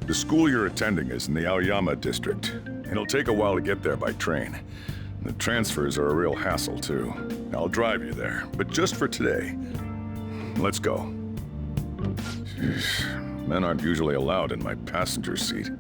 The school you're attending is in the Aoyama district. It'll take a while to get there by train. The transfers are a real hassle, too. I'll drive you there, but just for today. Let's go. Jeez, men aren't usually allowed in my passenger seat.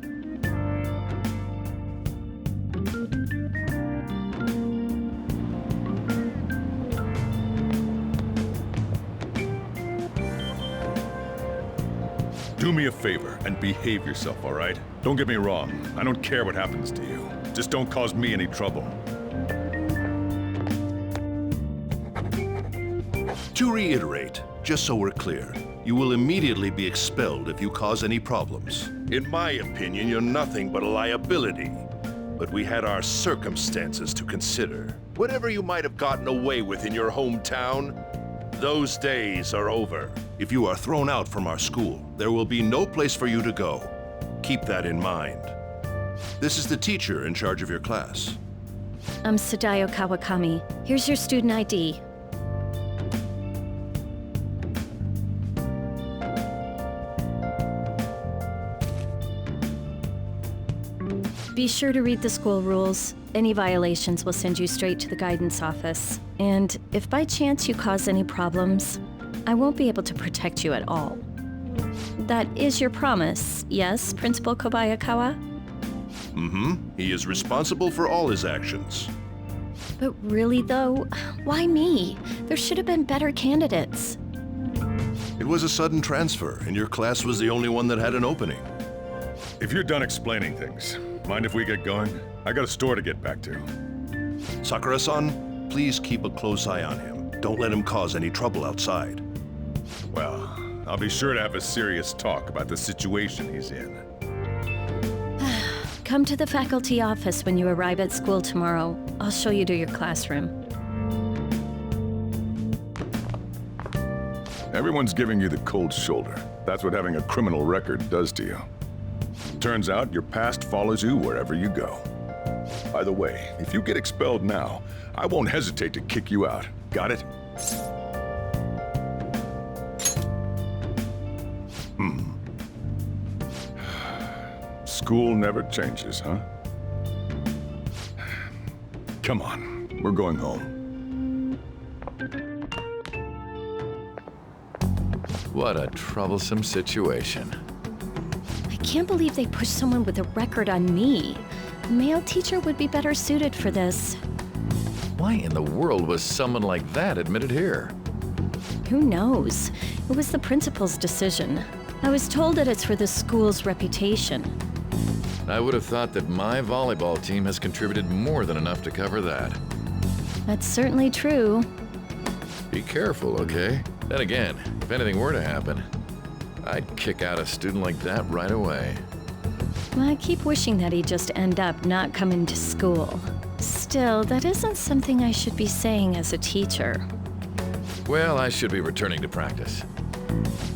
Do me a favor and behave yourself, all right? Don't get me wrong. I don't care what happens to you. Just don't cause me any trouble. To reiterate, just so we're clear, you will immediately be expelled if you cause any problems. In my opinion, you're nothing but a liability. But we had our circumstances to consider. Whatever you might have gotten away with in your hometown, those days are over. If you are thrown out from our school, there will be no place for you to go. Keep that in mind. This is the teacher in charge of your class. I'm Sadayo Kawakami. Here's your student ID. Be sure to read the school rules. Any violations will send you straight to the guidance office. And if by chance you cause any problems, I won't be able to protect you at all. That is your promise, yes, Principal Kobayakawa? Mm-hmm. He is responsible for all his actions. But really though, why me? There should have been better candidates. It was a sudden transfer, and your class was the only one that had an opening. If you're done explaining things, mind if we get going? I got a store to get back to. Sakura-san, please keep a close eye on him. Don't let him cause any trouble outside. Well, I'll be sure to have a serious talk about the situation he's in. Come to the faculty office when you arrive at school tomorrow. I'll show you to your classroom. Everyone's giving you the cold shoulder. That's what having a criminal record does to you. Turns out your past follows you wherever you go. By the way, if you get expelled now, I won't hesitate to kick you out. Got it? School never changes, huh? Come on, we're going home. What a troublesome situation. I can't believe they pushed someone with a record on me. A male teacher would be better suited for this. Why in the world was someone like that admitted here? Who knows? It was the principal's decision. I was told that it's for the school's reputation. I would have thought that my volleyball team has contributed more than enough to cover that. That's certainly true. Be careful, okay? Then again, if anything were to happen, I'd kick out a student like that right away. I keep wishing that he'd just end up not coming to school. Still, that isn't something I should be saying as a teacher. Well, I should be returning to practice.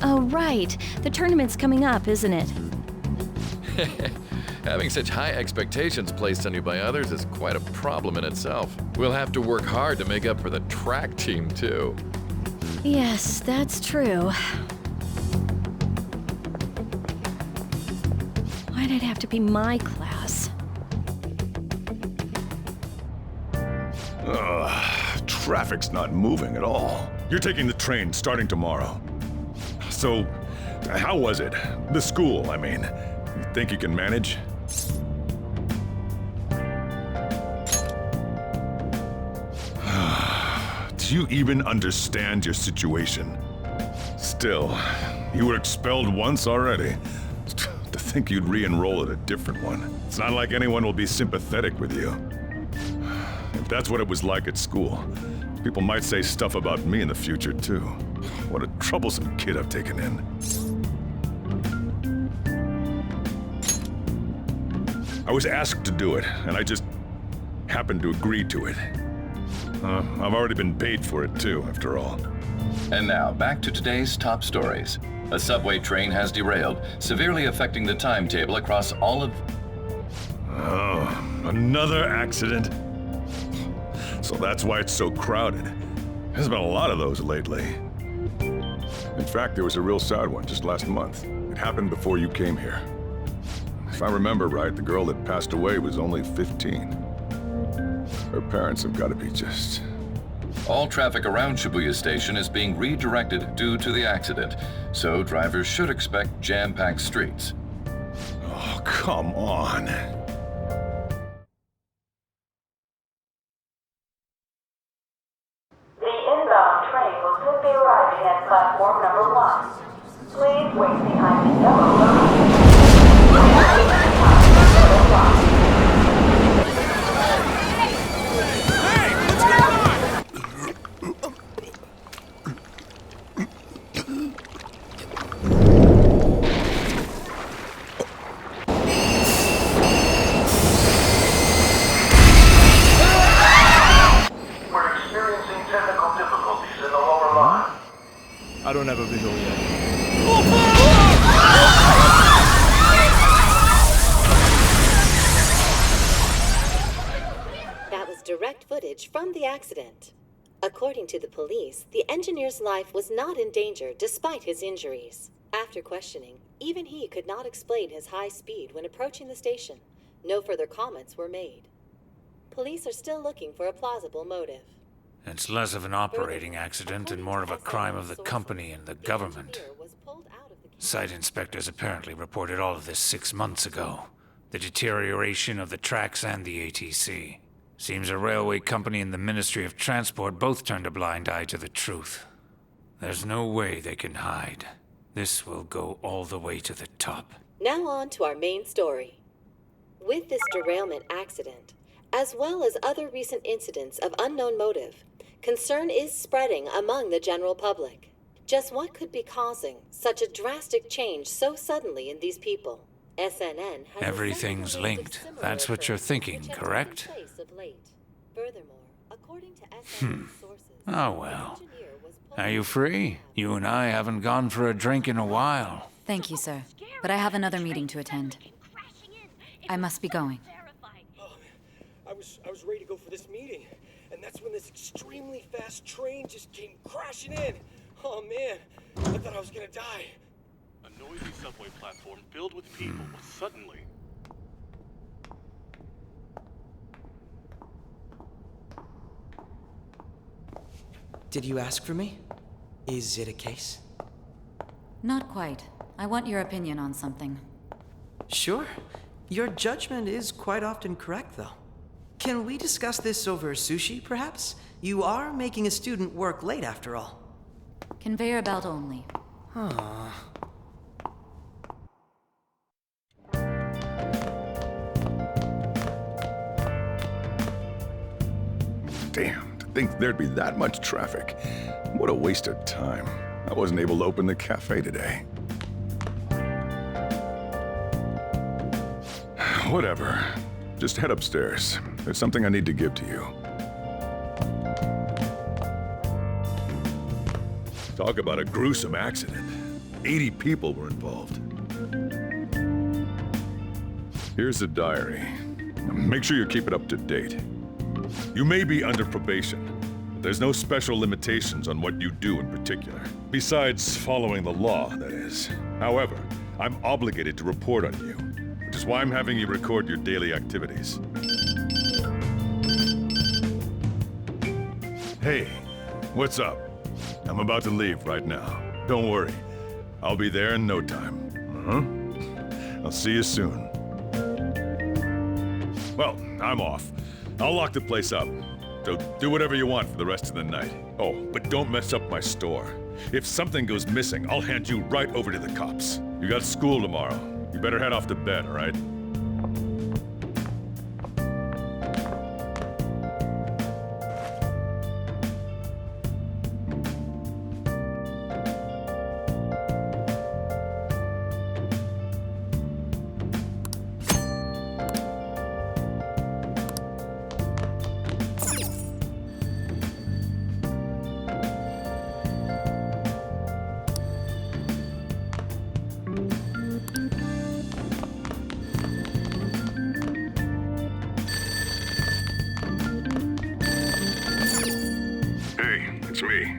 Oh, right. The tournament's coming up, isn't it? Having such high expectations placed on you by others is quite a problem in itself. We'll have to work hard to make up for the track team, too. Yes, that's true. Why'd it have to be my class? Traffic's not moving at all. You're taking the train starting tomorrow. So, how was it? The school, I mean. You think you can manage? Do you even understand your situation? Still, you were expelled once already. To think you'd re-enroll at a different one. It's not like anyone will be sympathetic with you. If that's what it was like at school, people might say stuff about me in the future, too. What a troublesome kid I've taken in. I was asked to do it, and I just happened to agree to it. I've already been paid for it, too, after all. And now, back to today's top stories. A subway train has derailed, severely affecting the timetable across all of... Oh, another accident? So that's why it's so crowded. There's been a lot of those lately. In fact, there was a real sad one just last month. It happened before you came here. If I remember right, the girl that passed away was only 15. Her parents have got to be just... All traffic around Shibuya Station is being redirected due to the accident, so drivers should expect jam-packed streets. Oh, come on. The inbound train will soon be arriving at platform number 1. Please wait behind the yellow line. We're experiencing technical difficulties in the lower line. I don't have a visual yet. That was direct footage from the accident. According to the police, the engineer's life was not in danger despite his injuries. After questioning, even he could not explain his high speed when approaching the station. No further comments were made. Police are still looking for a plausible motive. It's less of an operating accident and more of a crime of the company and the government. Site inspectors apparently reported all of this 6 months ago. The deterioration of the tracks and the ATC. Seems a railway company and the Ministry of Transport both turned a blind eye to the truth. There's no way they can hide. This will go all the way to the top. Now on to our main story. With this derailment accident, as well as other recent incidents of unknown motive, concern is spreading among the general public. Just what could be causing such a drastic change so suddenly in these people? SNN has Everything's linked. That's what you're thinking, correct? Furthermore, according to SNN sources, Oh well. Are you free? You and I haven't gone for a drink in a while. Thank you, sir. But I have another meeting to attend. I must be going. Oh, man. I was ready to go for this meeting, and that's when this extremely fast train just came crashing in. Oh man, I thought I was gonna die. A noisy subway platform filled with people was suddenly... Did you ask for me? Is it a case? Not quite. I want your opinion on something. Sure. Your judgment is quite often correct, though. Can we discuss this over sushi, perhaps? You are making a student work late, after all. Conveyor belt only. Damn, to think there'd be that much traffic. What a waste of time. I wasn't able to open the cafe today. Whatever. Just head upstairs. There's something I need to give to you. Talk about a gruesome accident. 80 people were involved. Here's the diary. Make sure you keep it up to date. You may be under probation, but there's no special limitations on what you do in particular. Besides following the law, that is. However, I'm obligated to report on you, which is why I'm having you record your daily activities. Hey, what's up? I'm about to leave right now. Don't worry. I'll be there in no time. I'll see you soon. Well, I'm off. I'll lock the place up. So do whatever you want for the rest of the night. Oh, but don't mess up my store. If something goes missing, I'll hand you right over to the cops. You got school tomorrow. You better head off to bed, all right? It's me.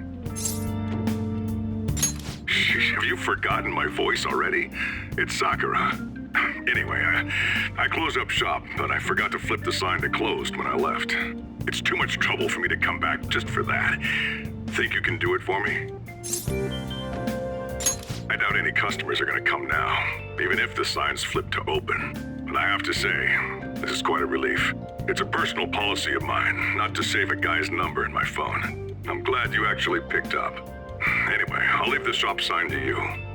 Shh, have you forgotten my voice already? It's Sakura. Anyway, I closed up shop, but I forgot to flip the sign to closed when I left. It's too much trouble for me to come back just for that. Think you can do it for me? I doubt any customers are gonna come now, even if the sign's flipped to open. But I have to say, this is quite a relief. It's a personal policy of mine, not to save a guy's number in my phone. I'm glad you actually picked up. Anyway, I'll leave the shop sign to you.